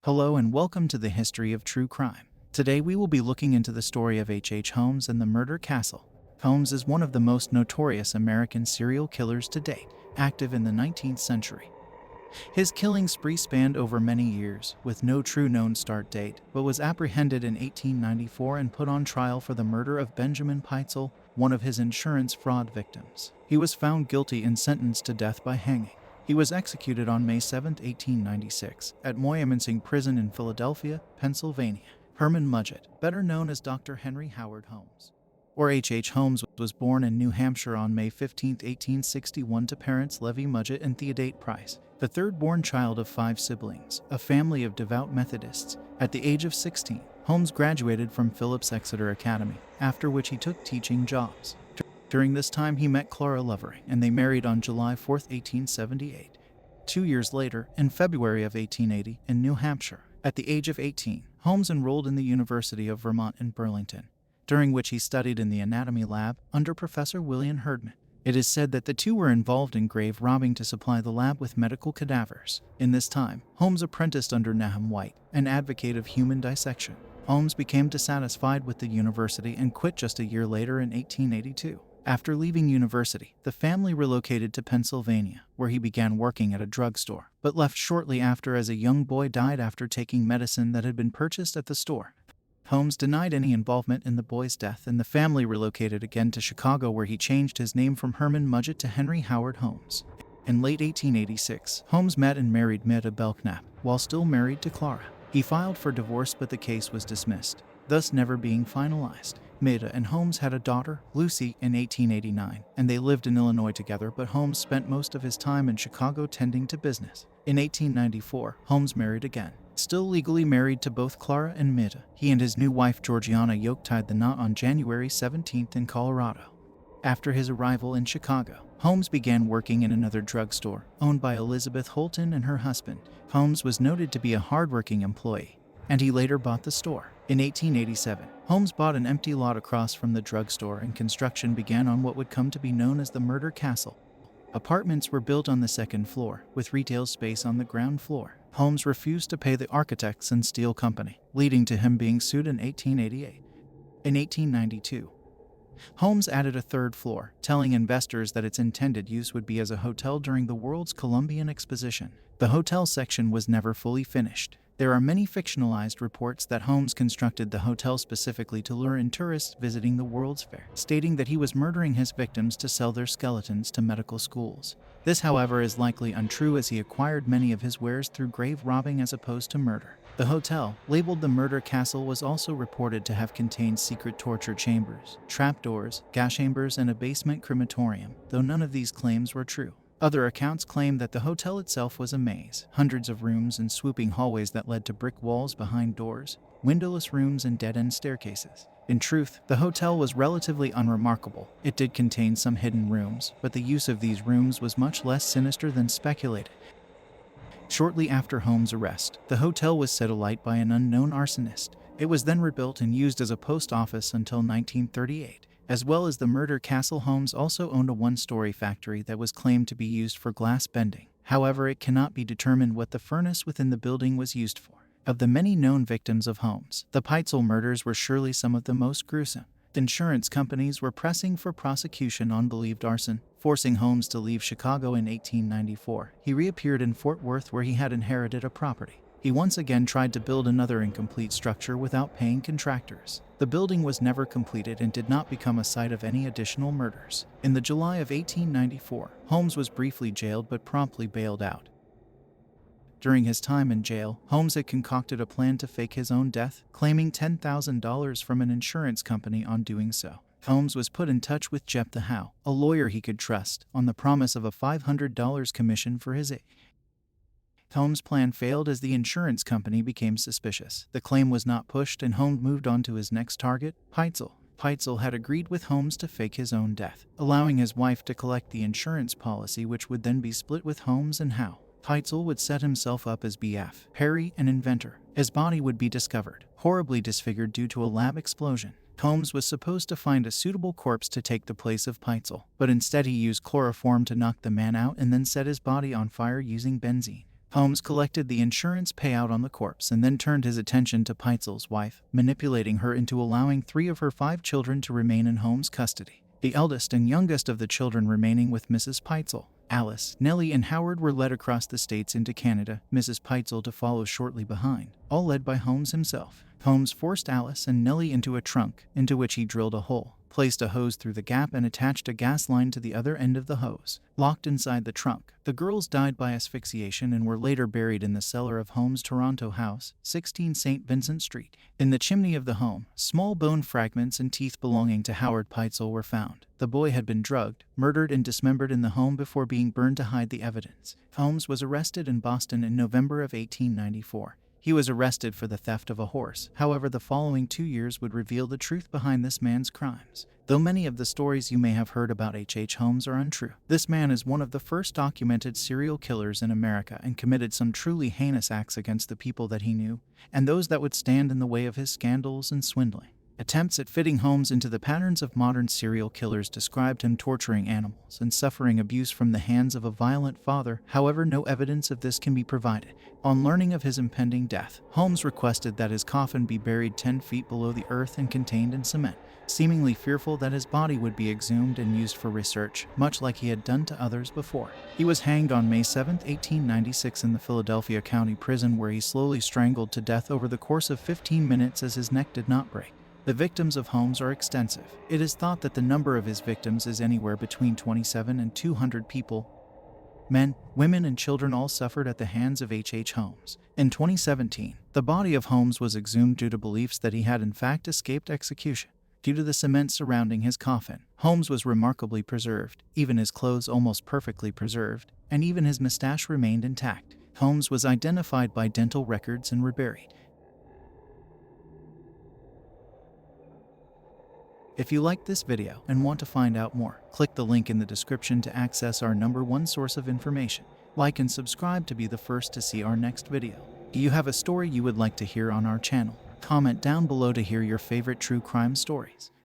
Hello and welcome to the History of True Crime. Today we will be looking into the story of H. Holmes and the murder castle. Holmes is one of the most notorious American serial killers to date, active in the 19th century. His killing spree spanned over many years, with no true known start date, but was apprehended in 1894 and put on trial for the murder of Benjamin Pitezel, one of his insurance fraud victims. He was found guilty and sentenced to death by hanging. He was executed on May 7, 1896, at Moyamensing Prison in Philadelphia, Pennsylvania. Herman Mudgett, better known as Dr. Henry Howard Holmes, or H. Holmes, was born in New Hampshire on May 15, 1861 to parents Levi Mudgett and Theodate Price, the third-born child of 5 siblings, a family of devout Methodists. At the age of 16, Holmes graduated from Phillips Exeter Academy, after which he took teaching jobs. During this time he met Clara Lovering, and they married on July 4, 1878. 2 years later, in February of 1880, in New Hampshire, at the age of 18, Holmes enrolled in the University of Vermont in Burlington, during which he studied in the anatomy lab under Professor William Herdman. It is said that the two were involved in grave robbing to supply the lab with medical cadavers. In this time, Holmes apprenticed under Nahum White, an advocate of human dissection. Holmes became dissatisfied with the university and quit just a year later in 1882. After leaving university, the family relocated to Pennsylvania, where he began working at a drugstore, but left shortly after as a young boy died after taking medicine that had been purchased at the store. Holmes denied any involvement in the boy's death, and the family relocated again to Chicago, where he changed his name from Herman Mudgett to Henry Howard Holmes. In late 1886, Holmes met and married Meta Belknap, while still married to Clara. He filed for divorce, but the case was dismissed, thus never being finalized. Meta and Holmes had a daughter, Lucy, in 1889, and they lived in Illinois together, but Holmes spent most of his time in Chicago tending to business. In 1894, Holmes married again. Still legally married to both Clara and Meta, he and his new wife Georgiana yoke-tied the knot on January 17th in Colorado. After his arrival in Chicago, Holmes began working in another drugstore, owned by Elizabeth Holton and her husband. Holmes was noted to be a hardworking employee, and he later bought the store. In 1887, Holmes bought an empty lot across from the drugstore, and construction began on what would come to be known as the Murder Castle. Apartments were built on the second floor, with retail space on the ground floor. Holmes refused to pay the architects and steel company, leading to him being sued in 1888. In 1892, Holmes added a third floor, telling investors that its intended use would be as a hotel during the World's Columbian Exposition. The hotel section was never fully finished. There are many fictionalized reports that Holmes constructed the hotel specifically to lure in tourists visiting the World's Fair, stating that he was murdering his victims to sell their skeletons to medical schools. This, however, is likely untrue, as he acquired many of his wares through grave robbing as opposed to murder. The hotel, labeled the Murder Castle, was also reported to have contained secret torture chambers, trapdoors, gas chambers, and a basement crematorium, though none of these claims were true. Other accounts claim that the hotel itself was a maze, hundreds of rooms and swooping hallways that led to brick walls behind doors, windowless rooms, and dead-end staircases. In truth, the hotel was relatively unremarkable. It did contain some hidden rooms, but the use of these rooms was much less sinister than speculated. Shortly after Holmes' arrest, the hotel was set alight by an unknown arsonist. It was then rebuilt and used as a post office until 1938. As well as the Murder Castle, Holmes also owned a one-story factory that was claimed to be used for glass bending. However, it cannot be determined what the furnace within the building was used for. Of the many known victims of Holmes, the Pitezel murders were surely some of the most gruesome. Insurance companies were pressing for prosecution on believed arson, forcing Holmes to leave Chicago in 1894. He reappeared in Fort Worth, where he had inherited a property. He once again tried to build another incomplete structure without paying contractors. The building was never completed and did not become a site of any additional murders. In the July of 1894, Holmes was briefly jailed but promptly bailed out. During his time in jail, Holmes had concocted a plan to fake his own death, claiming $10,000 from an insurance company on doing so. Holmes was put in touch with Jephthah Howe, a lawyer he could trust, on the promise of a $500 commission for his aid. Holmes' plan failed as the insurance company became suspicious. The claim was not pushed, and Holmes moved on to his next target, Pitezel. Pitezel had agreed with Holmes to fake his own death, allowing his wife to collect the insurance policy, which would then be split with Holmes and Howe. Pitezel would set himself up as B.F. Perry, an inventor. His body would be discovered, horribly disfigured due to a lab explosion. Holmes was supposed to find a suitable corpse to take the place of Pitezel, but instead he used chloroform to knock the man out and then set his body on fire using benzene. Holmes collected the insurance payout on the corpse and then turned his attention to Peitzel's wife, manipulating her into allowing 3 of her 5 children to remain in Holmes' custody. The eldest and youngest of the children remaining with Mrs. Peitzel. Alice, Nellie, and Howard were led across the states into Canada, Mrs. Peitzel to follow shortly behind, all led by Holmes himself. Holmes forced Alice and Nellie into a trunk, into which he drilled a hole, placed a hose through the gap, and attached a gas line to the other end of the hose. Locked inside the trunk, the girls died by asphyxiation and were later buried in the cellar of Holmes' Toronto house, 16 St. Vincent Street. In the chimney of the home, small bone fragments and teeth belonging to Howard Peitzel were found. The boy had been drugged, murdered, and dismembered in the home before being burned to hide the evidence. Holmes was arrested in Boston in November of 1894. He was arrested for the theft of a horse. However, the following 2 years would reveal the truth behind this man's crimes. Though many of the stories you may have heard about H.H. Holmes are untrue, this man is one of the first documented serial killers in America and committed some truly heinous acts against the people that he knew, and those that would stand in the way of his scandals and swindling. Attempts at fitting Holmes into the patterns of modern serial killers described him torturing animals and suffering abuse from the hands of a violent father. However, no evidence of this can be provided. On learning of his impending death, Holmes requested that his coffin be buried 10 feet below the earth and contained in cement, seemingly fearful that his body would be exhumed and used for research, much like he had done to others before. He was hanged on May 7, 1896 in the Philadelphia County Prison, where he slowly strangled to death over the course of 15 minutes as his neck did not break. The victims of Holmes are extensive. It is thought that the number of his victims is anywhere between 27 and 200 people. Men, women, and children all suffered at the hands of H.H. Holmes. In 2017, the body of Holmes was exhumed due to beliefs that he had in fact escaped execution. Due to the cement surrounding his coffin, Holmes was remarkably preserved, even his clothes almost perfectly preserved, and even his mustache remained intact. Holmes was identified by dental records and reburied. If you liked this video and want to find out more, click the link in the description to access our #1 source of information. Like and subscribe to be the first to see our next video. Do you have a story you would like to hear on our channel? Comment down below to hear your favorite true crime stories.